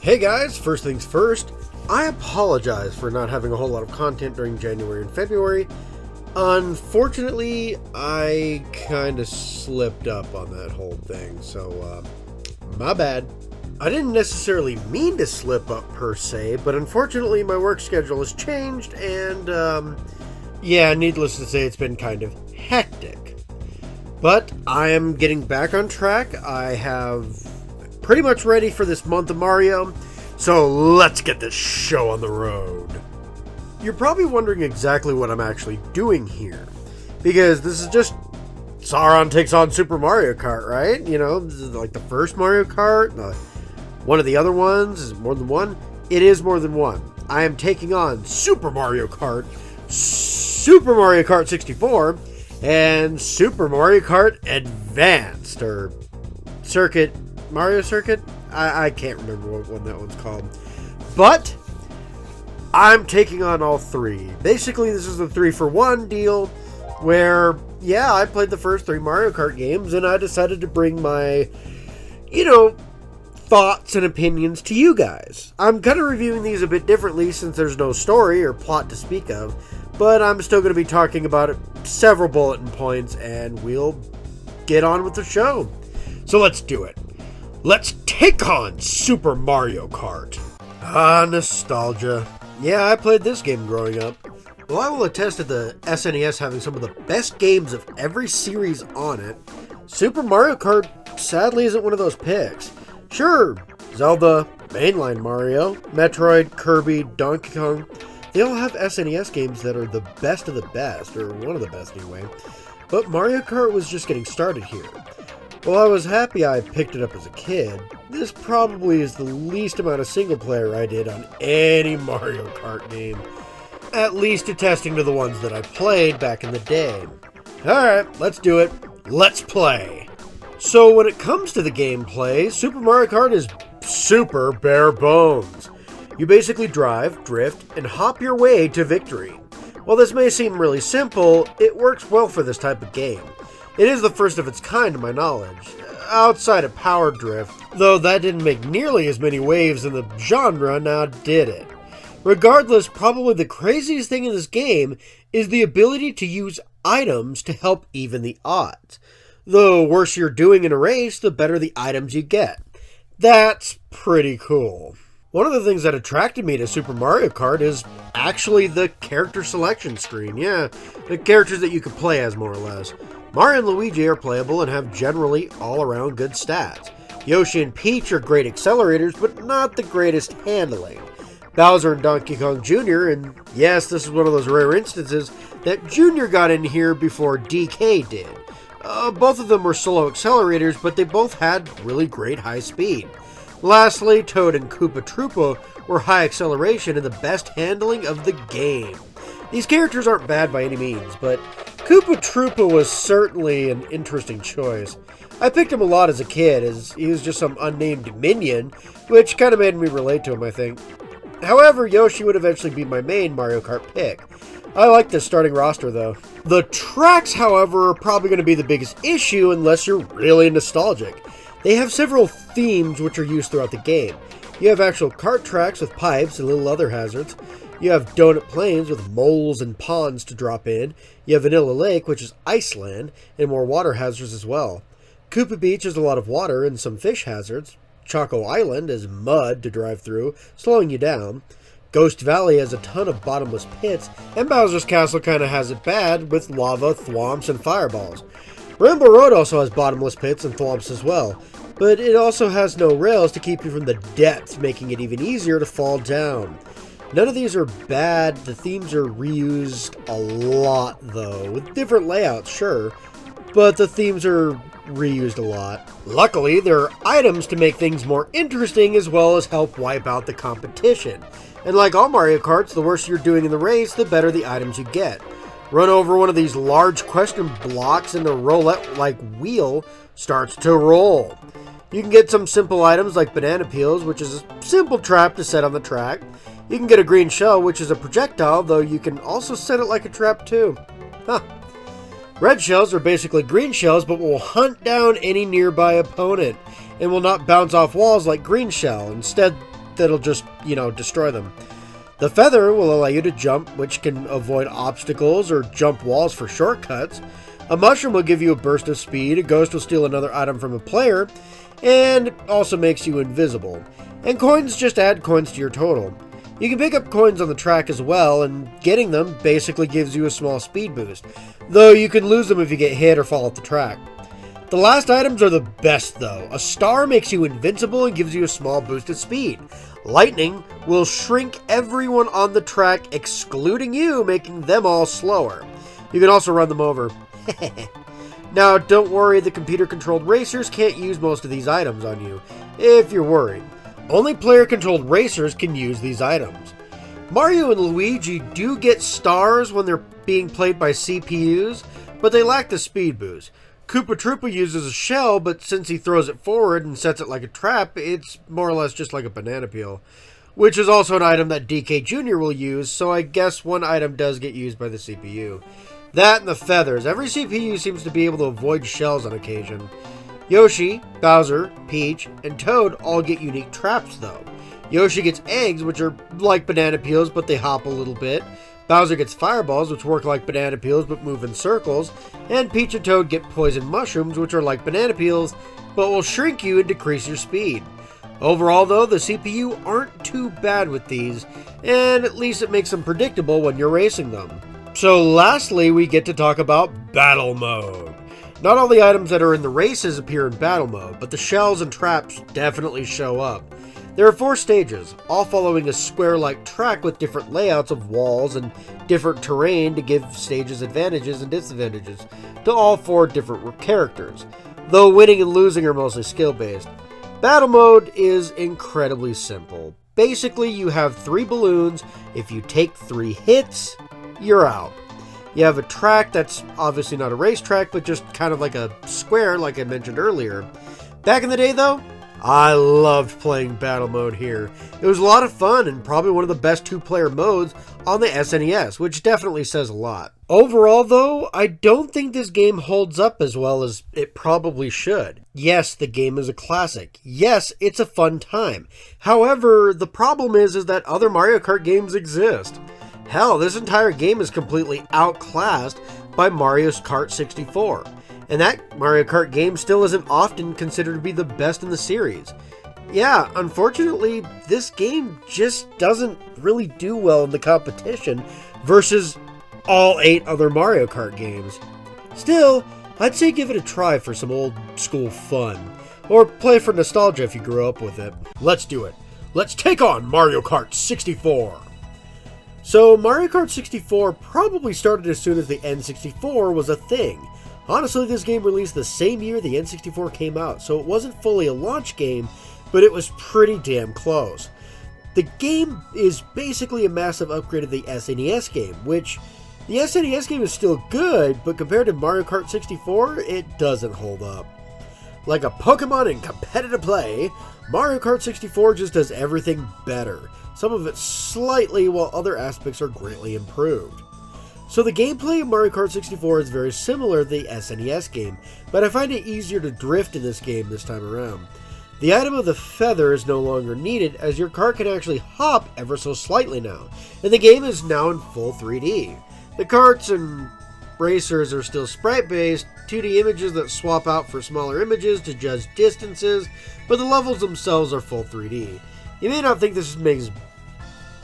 Hey guys, first things first, I apologize for not having a whole lot of content during January and February. Unfortunately, I kind of slipped up on that whole thing, so my bad. I didn't necessarily mean to slip up per se, but unfortunately my work schedule has changed and yeah, needless to say, it's been kind of hectic. But I am getting back on track. I have pretty much ready for this month of Mario, so let's get this show on the road. You're probably wondering exactly what I'm actually doing here, because this is just Sauron takes on Super Mario Kart, right? You know, this is like the first Mario Kart, one of the other ones. Is it more than one? It is more than one. I am taking on Super Mario Kart, Super Mario Kart 64, and Super Mario Kart Advanced, or Mario Circuit? I can't remember what one that one's called. But I'm taking on all three. Basically, this is a 3-for-1 deal where, yeah, I played the first 3 Mario Kart games and I decided to bring my, thoughts and opinions to you guys. I'm kind of reviewing these a bit differently since there's no story or plot to speak of, but I'm still going to be talking about it, several bulletin points, and we'll get on with the show. So let's do it. Let's take on Super Mario Kart. Nostalgia. Yeah, I played this game growing up. Well, I will attest to the SNES having some of the best games of every series on it. Super Mario Kart sadly isn't one of those picks. Sure, Zelda, mainline Mario, Metroid, Kirby, Donkey Kong, they all have SNES games that are the best of the best, or one of the best anyway. But Mario Kart was just getting started here. While I was happy I picked it up as a kid, this probably is the least amount of single player I did on any Mario Kart game. At least attesting to the ones that I played back in the day. Alright, let's do it. Let's play. So when it comes to the gameplay, Super Mario Kart is super bare bones. You basically drive, drift, and hop your way to victory. While this may seem really simple, it works well for this type of game. It is the first of its kind to my knowledge, outside of Power Drift, though that didn't make nearly as many waves in the genre, now did it? Regardless, probably the craziest thing in this game is the ability to use items to help even the odds. The worse you're doing in a race, the better the items you get. That's pretty cool. One of the things that attracted me to Super Mario Kart is actually the character selection screen. Yeah, the characters that you can play as, more or less. Mario and Luigi are playable and have generally all-around good stats. Yoshi and Peach are great accelerators, but not the greatest handling. Bowser and Donkey Kong Jr., and yes, this is one of those rare instances that Jr. got in here before DK did. Both of them were slow accelerators, but they both had really great high speed. Lastly, Toad and Koopa Troopa were high acceleration and the best handling of the game. These characters aren't bad by any means, but Koopa Troopa was certainly an interesting choice. I picked him a lot as a kid, as he was just some unnamed minion, which kind of made me relate to him, I think. However, Yoshi would eventually be my main Mario Kart pick. I like this starting roster, though. The tracks, however, are probably going to be the biggest issue unless you're really nostalgic. They have several themes which are used throughout the game. You have actual kart tracks with pipes and little other hazards. You have donut plains with moles and ponds to drop in. You have Vanilla Lake, which is Iceland, and more water hazards as well. Koopa Beach has a lot of water and some fish hazards. Choco Island is mud to drive through, slowing you down. Ghost Valley has a ton of bottomless pits, and Bowser's Castle kinda has it bad with lava, thwomps, and fireballs. Rainbow Road also has bottomless pits and thwomps as well, but it also has no rails to keep you from the depths, making it even easier to fall down. None of these are bad. The themes are reused a lot, though, with different layouts, sure, but the themes are reused a lot. Luckily, there are items to make things more interesting as well as help wipe out the competition. And like all Mario Karts, the worse you're doing in the race, the better the items you get. Run over one of these large question blocks and the roulette-like wheel starts to roll. You can get some simple items like banana peels, which is a simple trap to set on the track. You can get a green shell, which is a projectile, though you can also set it like a trap too. Huh. Red shells are basically green shells, but will hunt down any nearby opponent, and will not bounce off walls like green shell. Instead, that'll just, destroy them. The feather will allow you to jump, which can avoid obstacles or jump walls for shortcuts. A mushroom will give you a burst of speed, a ghost will steal another item from a player, and also makes you invisible. And coins just add coins to your total. You can pick up coins on the track as well, and getting them basically gives you a small speed boost, though you can lose them if you get hit or fall off the track. The last items are the best though. A star makes you invincible and gives you a small boost of speed. Lightning will shrink everyone on the track, excluding you, making them all slower. You can also run them over. Now, don't worry, the computer-controlled racers can't use most of these items on you, if you're worried. Only player-controlled racers can use these items. Mario and Luigi do get stars when they're being played by CPUs, but they lack the speed boost. Koopa Troopa uses a shell, but since he throws it forward and sets it like a trap, it's more or less just like a banana peel. Which is also an item that DK Jr. will use, so I guess one item does get used by the CPU. That and the feathers. Every CPU seems to be able to avoid shells on occasion. Yoshi, Bowser, Peach, and Toad all get unique traps though. Yoshi gets eggs, which are like banana peels, but they hop a little bit. Bowser gets fireballs, which work like banana peels but move in circles. And Peach and Toad get poison mushrooms, which are like banana peels, but will shrink you and decrease your speed. Overall though, the CPU aren't too bad with these, and at least it makes them predictable when you're racing them. So lastly, we get to talk about Battle Mode. Not all the items that are in the races appear in Battle Mode, but the shells and traps definitely show up. There are 4 stages, all following a square-like track with different layouts of walls and different terrain to give stages advantages and disadvantages to all 4 different characters, though winning and losing are mostly skill-based. Battle Mode is incredibly simple. Basically, you have 3 balloons. If you take 3 hits, you're out. You have a track that's obviously not a racetrack, but just kind of like a square, like I mentioned earlier. Back in the day, though, I loved playing Battle Mode here. It was a lot of fun and probably one of the best 2-player modes on the SNES, which definitely says a lot. Overall, though, I don't think this game holds up as well as it probably should. Yes, the game is a classic. Yes, it's a fun time. However, the problem is that other Mario Kart games exist. Hell, this entire game is completely outclassed by Mario Kart 64. And that Mario Kart game still isn't often considered to be the best in the series. Yeah, unfortunately, this game just doesn't really do well in the competition versus all 8 other Mario Kart games. Still, I'd say give it a try for some old school fun, or play for nostalgia if you grew up with it. Let's do it. Let's take on Mario Kart 64! So, Mario Kart 64 probably started as soon as the N64 was a thing. Honestly, this game released the same year the N64 came out, so it wasn't fully a launch game, but it was pretty damn close. The game is basically a massive upgrade of the SNES game, which the SNES game is still good, but compared to Mario Kart 64, it doesn't hold up. Like a Pokemon in competitive play, Mario Kart 64 just does everything better. Some of it slightly, while other aspects are greatly improved. So the gameplay of Mario Kart 64 is very similar to the SNES game, but I find it easier to drift in this game this time around. The item of the feather is no longer needed, as your car can actually hop ever so slightly now, and the game is now in full 3D. The karts and racers are still sprite-based, 2D images that swap out for smaller images to judge distances, but the levels themselves are full 3D. You may not think this makes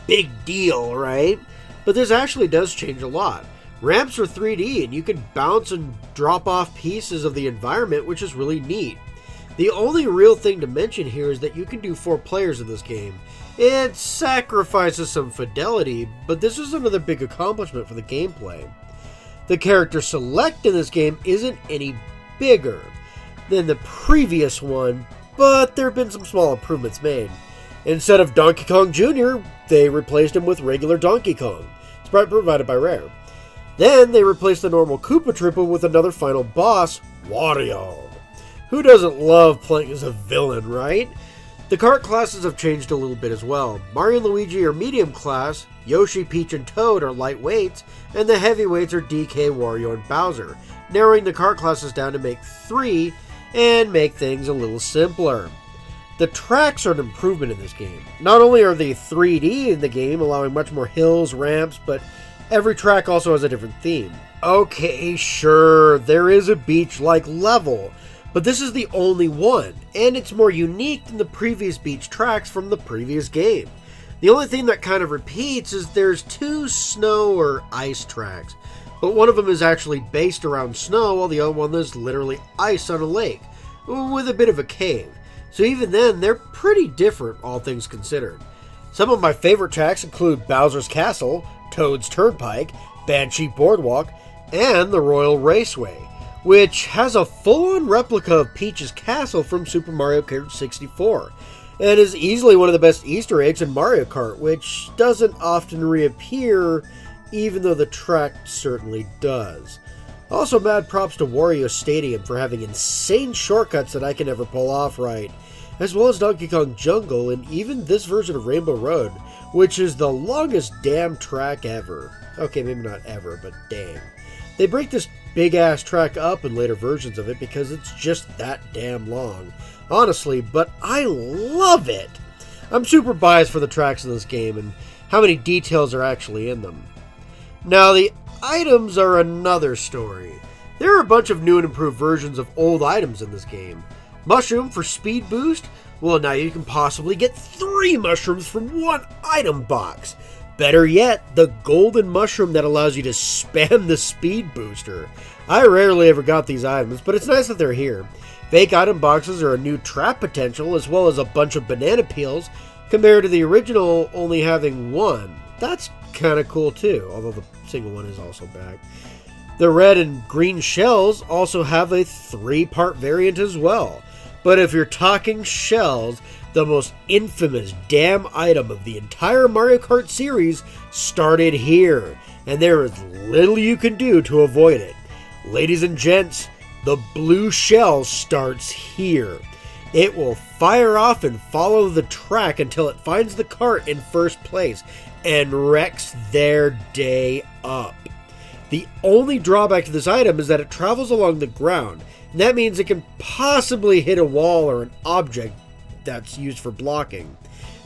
big deal, right? But this actually does change a lot. Ramps are 3D and you can bounce and drop off pieces of the environment, which is really neat. The only real thing to mention here is that you can do 4 players in this game. It sacrifices some fidelity, but this is another big accomplishment for the gameplay. The character select in this game isn't any bigger than the previous one, but there have been some small improvements made. Instead of Donkey Kong Jr., they replaced him with regular Donkey Kong, sprite provided by Rare. Then they replaced the normal Koopa Troopa with another final boss, Wario. Who doesn't love playing as a villain, right? The kart classes have changed a little bit as well. Mario and Luigi are medium class, Yoshi, Peach, and Toad are lightweights, and the heavyweights are DK, Wario, and Bowser, narrowing the kart classes down to make 3 and make things a little simpler. The tracks are an improvement in this game. Not only are they 3D in the game, allowing much more hills, ramps, but every track also has a different theme. Okay, sure, there is a beach-like level, but this is the only one, and it's more unique than the previous beach tracks from the previous game. The only thing that kind of repeats is there's 2 snow or ice tracks, but one of them is actually based around snow while the other one is literally ice on a lake, with a bit of a cave. So even then, they're pretty different, all things considered. Some of my favorite tracks include Bowser's Castle, Toad's Turnpike, Banshee Boardwalk, and the Royal Raceway, which has a full-on replica of Peach's castle from Super Mario Kart 64, and is easily one of the best Easter eggs in Mario Kart, which doesn't often reappear, even though the track certainly does. Also, mad props to Wario Stadium for having insane shortcuts that I can never pull off right, as well as Donkey Kong Jungle and even this version of Rainbow Road, which is the longest damn track ever. Okay, maybe not ever, but damn. They break this big-ass track up in later versions of it because it's just that damn long. Honestly, but I love it! I'm super biased for the tracks in this game and how many details are actually in them. Now, the items are another story. There are a bunch of new and improved versions of old items in this game. Mushroom for speed boost? Well, now you can possibly get 3 mushrooms from 1 item box. Better yet, the golden mushroom that allows you to spam the speed booster. I rarely ever got these items, but it's nice that they're here. Fake item boxes are a new trap potential, as well as a bunch of banana peels, compared to the original only having 1. That's kind of cool too, although the single one is also back. The red and green shells also have a 3-part variant as well. But if you're talking shells, the most infamous damn item of the entire Mario Kart series started here, and there is little you can do to avoid it. Ladies and gents, the blue shell starts here. It will fire off and follow the track until it finds the cart in first place and wrecks their day up. The only drawback to this item is that it travels along the ground, and that means it can possibly hit a wall or an object that's used for blocking.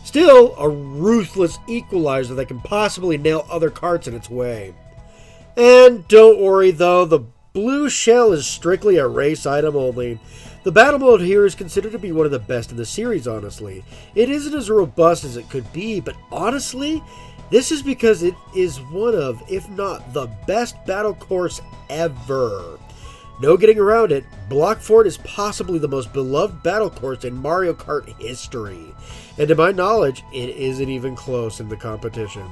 Still, a ruthless equalizer that can possibly nail other carts in its way. And don't worry though, the blue shell is strictly a race item only. The battle mode here is considered to be one of the best in the series, honestly. It isn't as robust as it could be, but honestly, this is because it is one of, if not the best battle course ever. No getting around it, Block Fort is possibly the most beloved battle course in Mario Kart history, and to my knowledge, it isn't even close in the competition.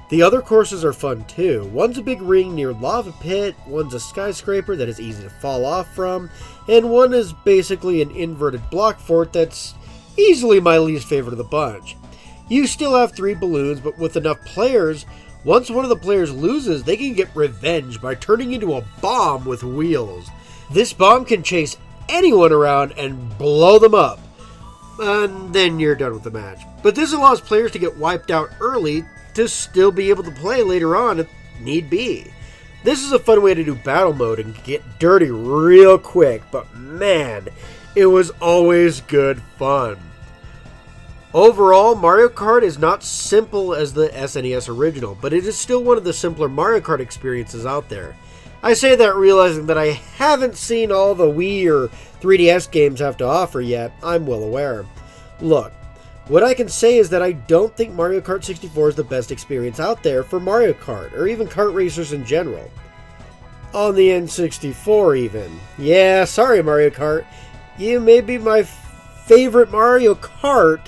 The other courses are fun too. One's a big ring near Lava Pit, one's a skyscraper that is easy to fall off from, and one is basically an inverted block fort that's easily my least favorite of the bunch. You still have 3 balloons, but with enough players, once one of the players loses, they can get revenge by turning into a bomb with wheels. This bomb can chase anyone around and blow them up, and then you're done with the match. But this allows players to get wiped out early to still be able to play later on if need be. This is a fun way to do battle mode and get dirty real quick, but man, it was always good fun. Overall, Mario Kart is not simple as the SNES original, but it is still one of the simpler Mario Kart experiences out there. I say that realizing that I haven't seen all the Wii or 3DS games have to offer yet. I'm well aware. Look, what I can say is that I don't think Mario Kart 64 is the best experience out there for Mario Kart, or even kart racers in general. On the N64 even. Yeah, sorry Mario Kart. You may be my favorite Mario Kart,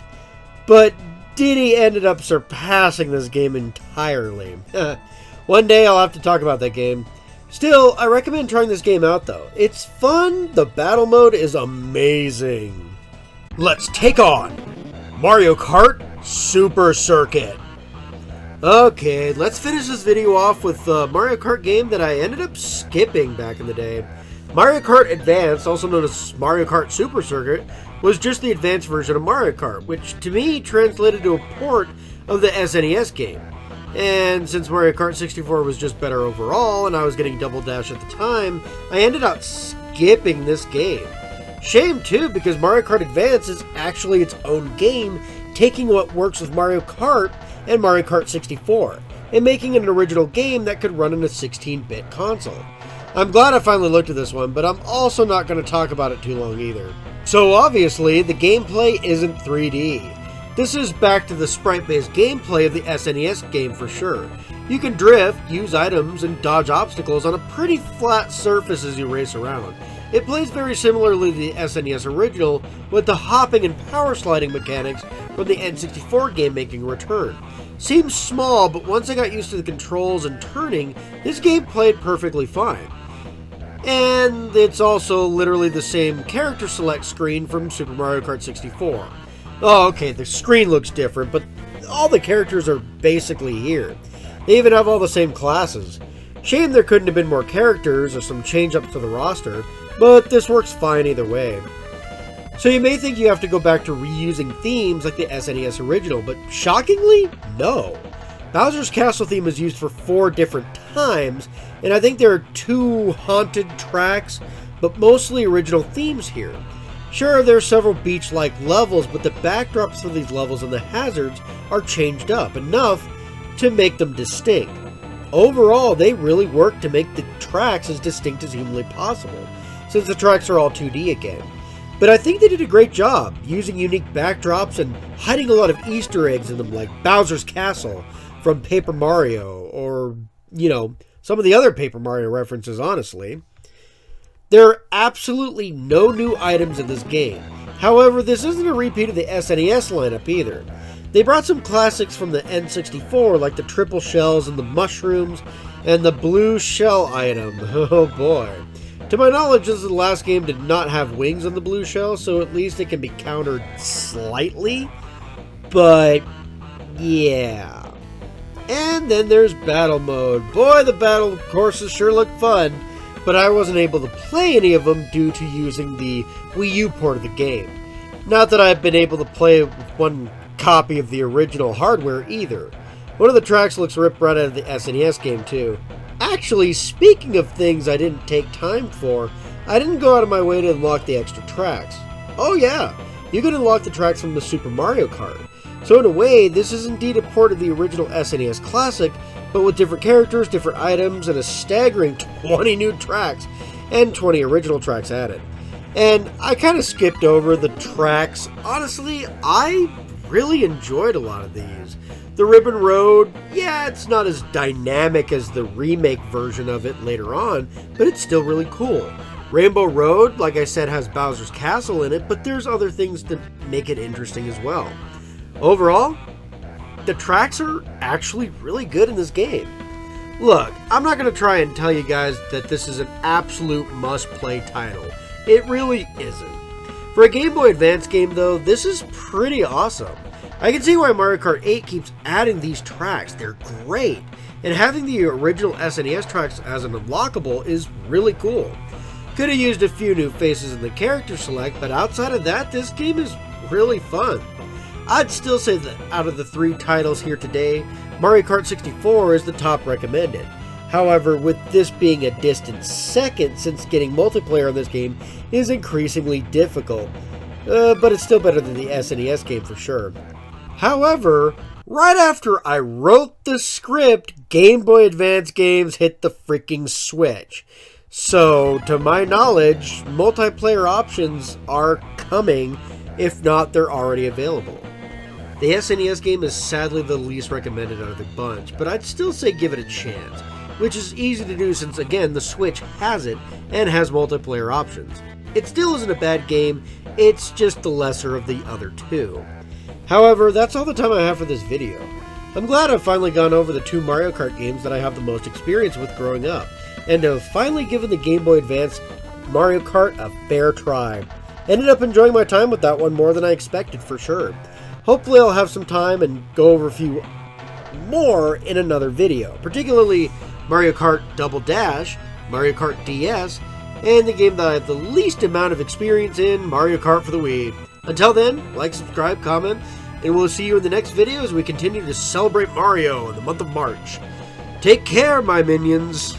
but Diddy ended up surpassing this game entirely. One day I'll have to talk about that game. Still, I recommend trying this game out though. It's fun, the battle mode is amazing. Let's take on Mario Kart Super Circuit. Okay, let's finish this video off with the Mario Kart game that I ended up skipping back in the day. Mario Kart Advance, also known as Mario Kart Super Circuit, was just the advanced version of Mario Kart, which to me translated to a port of the SNES game. And since Mario Kart 64 was just better overall, and I was getting Double Dash at the time, I ended up skipping this game. Shame too, because Mario Kart Advance is actually its own game, taking what works with Mario Kart and Mario Kart 64, and making an original game that could run in a 16-bit console. I'm glad I finally looked at this one, but I'm also not going to talk about it too long either. So obviously, the gameplay isn't 3D. This is back to the sprite-based gameplay of the SNES game for sure. You can drift, use items, and dodge obstacles on a pretty flat surface as you race around. It plays very similarly to the SNES original, with the hopping and power sliding mechanics from the N64 game making a return. Seems small, but once I got used to the controls and turning, this game played perfectly fine. And it's also literally the same character select screen from Super Mario Kart 64. Oh, okay, the screen looks different, but all the characters are basically here. They even have all the same classes. Shame there couldn't have been more characters or some change-ups to the roster, but this works fine either way. So you may think you have to go back to reusing themes like the SNES original, but shockingly, no. Bowser's Castle theme is used for 4 different times, and I think there are 2 haunted tracks, but mostly original themes here. Sure, there are several beach-like levels, but the backdrops for these levels and the hazards are changed up enough to make them distinct. Overall, they really work to make the tracks as distinct as humanly possible, since the tracks are all 2D again. But I think they did a great job, using unique backdrops and hiding a lot of Easter eggs in them, like Bowser's Castle from Paper Mario, or, you know, some of the other Paper Mario references, honestly. There are absolutely no new items in this game. However, this isn't a repeat of the SNES lineup either. They brought some classics from the N64, like the triple shells and the mushrooms, and the blue shell item. Oh boy. To my knowledge, this is the last game did not have wings on the blue shell, so at least it can be countered slightly. But, yeah. And then there's battle mode. Boy, the battle courses sure look fun, but I wasn't able to play any of them due to using the Wii U port of the game. Not that I've been able to play with one copy of the original hardware either. One of the tracks looks ripped right out of the SNES game too. Actually, speaking of things I didn't take time for, I didn't go out of my way to unlock the extra tracks. Oh yeah, you can unlock the tracks from the Super Mario Kart. So in a way, this is indeed a port of the original SNES classic, but with different characters, different items, and a staggering 20 new tracks, and 20 original tracks added. And I kind of skipped over the tracks. Honestly, I really enjoyed a lot of these. The Ribbon Road, yeah, it's not as dynamic as the remake version of it later on, but it's still really cool. Rainbow Road, like I said, has Bowser's Castle in it, but there's other things that make it interesting as well. Overall, the tracks are actually really good in this game. Look, I'm not going to try and tell you guys that this is an absolute must-play title. It really isn't. For a Game Boy Advance game, though, this is pretty awesome. I can see why Mario Kart 8 keeps adding these tracks. They're great. And having the original SNES tracks as an unlockable is really cool. Could have used a few new faces in the character select, but outside of that, this game is really fun. I'd still say that out of the 3 titles here today, Mario Kart 64 is the top recommended. However, with this being a distant second, since getting multiplayer on this game is increasingly difficult, but it's still better than the SNES game for sure. However, right after I wrote the script, Game Boy Advance games hit the freaking Switch. So, to my knowledge, multiplayer options are coming, if not, they're already available. The SNES game is sadly the least recommended out of the bunch, but I'd still say give it a chance, which is easy to do since, again, the Switch has it and has multiplayer options. It still isn't a bad game, it's just the lesser of the other 2. However, that's all the time I have for this video. I'm glad I've finally gone over the 2 Mario Kart games that I have the most experience with growing up, and have finally given the Game Boy Advance Mario Kart a fair try. Ended up enjoying my time with that one more than I expected for sure. Hopefully I'll have some time and go over a few more in another video, particularly Mario Kart Double Dash, Mario Kart DS, and the game that I have the least amount of experience in, Mario Kart for the Wii. Until then, like, subscribe, comment, and we'll see you in the next video as we continue to celebrate Mario in the month of March. Take care, my minions!